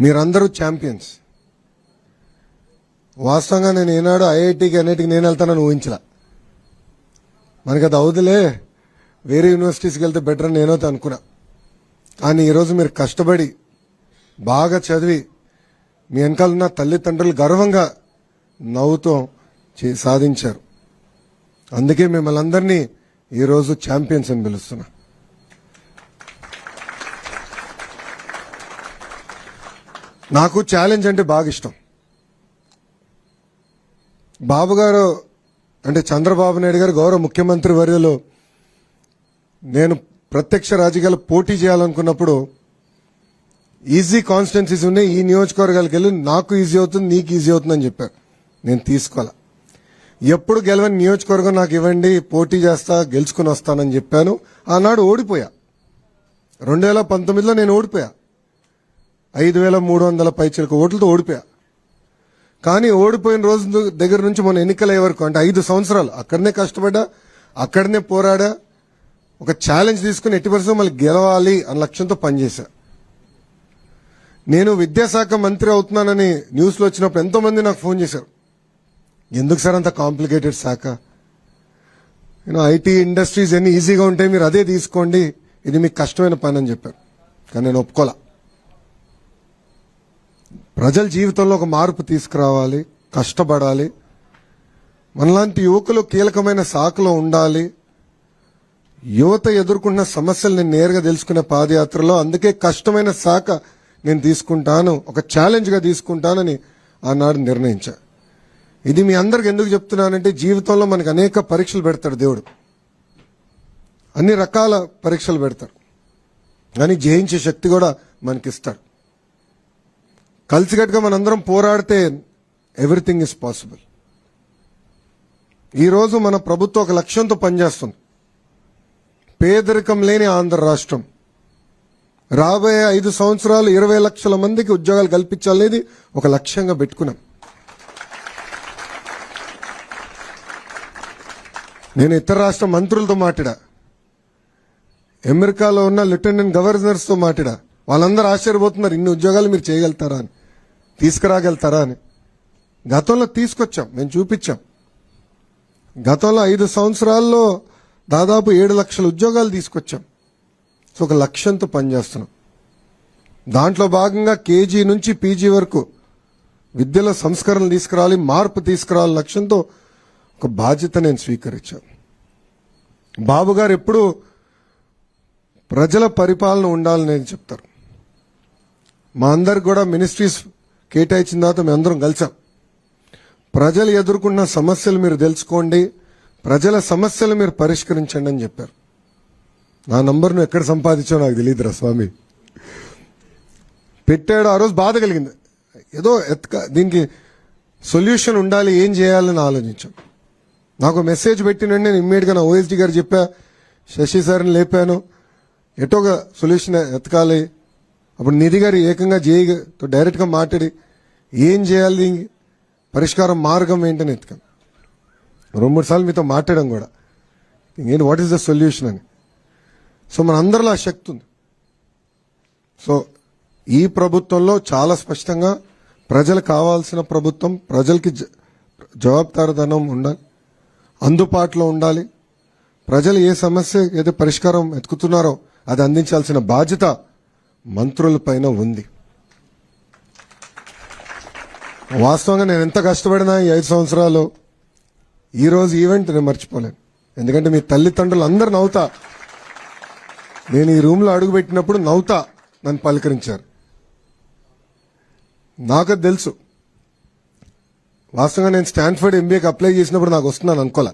మీరందరూ ఛాంపియన్స్. వాస్తవంగా నేను ఏనాడు ఐఐటికి అన్నిటికి నేను వెళ్తానని ఊహించలా. మనకి అది అవుదులే, వేరే యూనివర్సిటీస్కి వెళ్తే బెటర్ అని నేనైతే అనుకున్నా. కానీ ఈరోజు మీరు కష్టపడి బాగా చదివి మీ వెనకాలన్న తల్లిదండ్రులు గర్వంగా నవ్వుతూ సాధించారు. అందుకే మిమ్మల్ని అందరినీ ఈరోజు ఛాంపియన్స్ అని పిలుస్తున్నా. నాకు ఛాలెంజ్ అంటే బాగా ఇష్టం. బాబు గారు అంటే చంద్రబాబు నాయుడు గారు గౌరవ ముఖ్యమంత్రి వర్యులు నేను ప్రత్యక్ష రాజకీయాలు పోటీ చేయాలనుకున్నప్పుడు ఈజీ కాన్స్టిట్యున్సీస్ ఉన్నాయి, ఈ నియోజకవర్గాలకు వెళ్ళి నాకు ఈజీ అవుతుంది, నీకు ఈజీ అవుతుందని చెప్పారు. నేను తీసుకోవాలా. ఎప్పుడు గెలవని నియోజకవర్గం నాకు ఇవ్వండి, పోటీ చేస్తా, గెలుచుకుని వస్తానని చెప్పాను. ఆనాడు ఓడిపోయా. 2019లో నేను ఓడిపోయా. 5,300 పైచిలకు ఓట్లతో ఓడిపోయా. కానీ ఓడిపోయిన రోజు దగ్గర నుంచి మన ఎన్నికలయ్యే వరకు అంటే 5 సంవత్సరాలు అక్కడనే కష్టపడ్డా, అక్కడనే పోరాడా, ఒక ఛాలెంజ్ తీసుకుని ఎట్టి పరిస్థితుల్లో మళ్ళీ గెలవాలి అన్న లక్ష్యంతో పనిచేశా. నేను విద్యాశాఖ మంత్రి అవుతున్నానని న్యూస్లో వచ్చినప్పుడు ఎంతో మంది నాకు ఫోన్ చేశారు. ఎందుకు సార్ అంత కాంప్లికేటెడ్ శాఖ, ఐటీ ఇండస్ట్రీస్ ఎన్ని ఈజీగా ఉంటాయి, మీరు అదే తీసుకోండి, ఇది మీకు కష్టమైన పని అని చెప్పారు. కానీ నేను ఒప్పుకోలా. ప్రజల జీవితంలో ఒక మార్పు తీసుకురావాలి, కష్టపడాలి, మనలాంటి యువకులు కీలకమైన శాఖలో ఉండాలి, యువత ఎదుర్కొన్న సమస్యలు నేను నేరుగా తెలుసుకునే పాదయాత్రలో. అందుకే కష్టమైన శాఖ నేను తీసుకుంటాను, ఒక ఛాలెంజ్గా తీసుకుంటానని ఆనాడు నిర్ణయించా. ఇది మీ అందరికి ఎందుకు చెప్తున్నానంటే జీవితంలో మనకు అనేక పరీక్షలు పెడతాడు దేవుడు, అన్ని రకాల పరీక్షలు పెడతాడు, కానీ జయించే శక్తి కూడా మనకిస్తాడు. కలిసికట్టుగా మనందరం పోరాడితే ఎవ్రీథింగ్ ఇస్ పాసిబుల్. ఈరోజు మన ప్రభుత్వం ఒక లక్ష్యంతో పనిచేస్తుంది. పేదరికం లేని ఆంధ్ర రాష్ట్రం, రాబోయే 5 సంవత్సరాలు 20 లక్షల మందికి ఉద్యోగాలు కల్పించాలనేది ఒక లక్ష్యంగా పెట్టుకున్నాం. నేను ఇతర రాష్ట్ర మంత్రులతో మాట్లాడా, అమెరికాలో ఉన్న లెఫ్టినెంట్ గవర్నర్స్తో మాట్లాడా. వాళ్ళందరూ ఆశ్చర్యపోతున్నారు, ఇన్ని ఉద్యోగాలు మీరు చేయగలుగుతారా అని, తీసుకురాగలుగుతారా అని. గతంలో తీసుకొచ్చాం, మేము చూపించాం. గతంలో 5 సంవత్సరాల్లో దాదాపు 7 లక్షల ఉద్యోగాలు తీసుకొచ్చాం. సో ఒక లక్ష్యంతో పనిచేస్తున్నాం. దాంట్లో భాగంగా కేజీ నుంచి పీజీ వరకు విద్యలో సంస్కరణలు తీసుకురావాలి, మార్పు తీసుకురావాలి లక్ష్యంతో ఒక బాధ్యత నేను స్వీకరించాను. బాబు గారు ఎప్పుడు ప్రజల పరిపాలన ఉండాలని చెప్తారు. మా అందరికి కూడా మినిస్ట్రీస్ కేటాయించిన తర్వాత మేము అందరం కలిసాం. ప్రజలు ఎదుర్కొన్న సమస్యలు మీరు తెలుసుకోండి, ప్రజల సమస్యలు మీరు పరిష్కరించండి అని చెప్పారు. నా నంబర్ను ఎక్కడ సంపాదించావు నాకు తెలియదురా స్వామి. పెట్టాడు, ఆ రోజు బాధ కలిగింది. ఏదో దీనికి సొల్యూషన్ ఉండాలి, ఏం చేయాలని ఆలోచించాం. నాకు మెసేజ్ పెట్టినండి, నేను ఇమ్మీడియట్గా నా ఓఎస్డీ గారు చెప్పా, శశి సార్ని లేపాను, ఎటోగా సొల్యూషన్ ఎతకాలి. అప్పుడు నిధి గారు ఏకంగా జేఈతో డైరెక్ట్గా మాట్లాడి ఏం చేయాలి, పరిష్కారం మార్గం ఏంటని ఎత్తుకాం. 2-3 సార్లు మీతో మాట్లాడడం కూడా, ఏంటి వాట్ ఈస్ ద సొల్యూషన్ అని. సో మన అందరిలో ఆ శక్తి ఉంది. సో ఈ ప్రభుత్వంలో చాలా స్పష్టంగా ప్రజలకు కావాల్సిన ప్రభుత్వం, ప్రజలకి జవాబుదారీతనం ఉండాలి, అందుబాటులో ఉండాలి. ప్రజలు ఏ సమస్య ఏదో పరిష్కారం ఎత్తుకుతున్నారో అది అందించాల్సిన బాధ్యత మంత్రుల పైన ఉంది. వాస్తవంగా నేను ఎంత కష్టపడినా ఈ 5 సంవత్సరాలు ఈ రోజు ఈవెంట్ నేను మర్చిపోలేను. ఎందుకంటే మీ తల్లిదండ్రులు అందరు నవ్వుతా, నేను ఈ రూమ్లో అడుగుపెట్టినప్పుడు నవ్వుతా నన్ను పలకరించారు. నాకు తెలుసు, వాస్తవంగా నేను స్టాన్ఫర్డ్ ఎంబీఏకి అప్లై చేసినప్పుడు నాకు వస్తున్నాను అనుకోలే.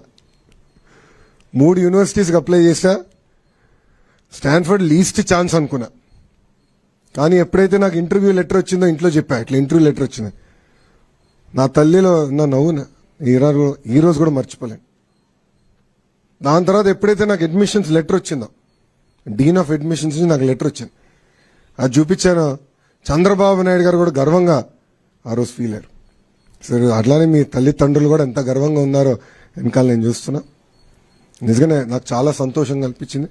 3 యూనివర్సిటీస్కి అప్లై చేశా, స్టాన్ఫర్డ్ లీస్ట్ ఛాన్స్ అనుకున్నా. కానీ ఎప్పుడైతే నాకు ఇంటర్వ్యూ లెటర్ వచ్చిందో ఇంట్లో చెప్పా, ఇట్లా ఇంటర్వ్యూ లెటర్ వచ్చింది. నా తల్లిలో నా నవ్వున ఈ రోజు కూడా మర్చిపోలేను. దాని తర్వాత ఎప్పుడైతే నాకు అడ్మిషన్స్ లెటర్ వచ్చిందో, డీన్ ఆఫ్ అడ్మిషన్స్ నుంచి నాకు లెటర్ వచ్చింది, అది చూపించాను. చంద్రబాబు నాయుడు గారు కూడా గర్వంగా ఆ రోజు ఫీల్ అయ్యారు. సరే అట్లానే మీ తల్లిదండ్రులు కూడా ఎంత గర్వంగా ఉన్నారో వెనకాల నేను చూస్తున్నా. నిజంగానే నాకు చాలా సంతోషంగా అనిపించింది.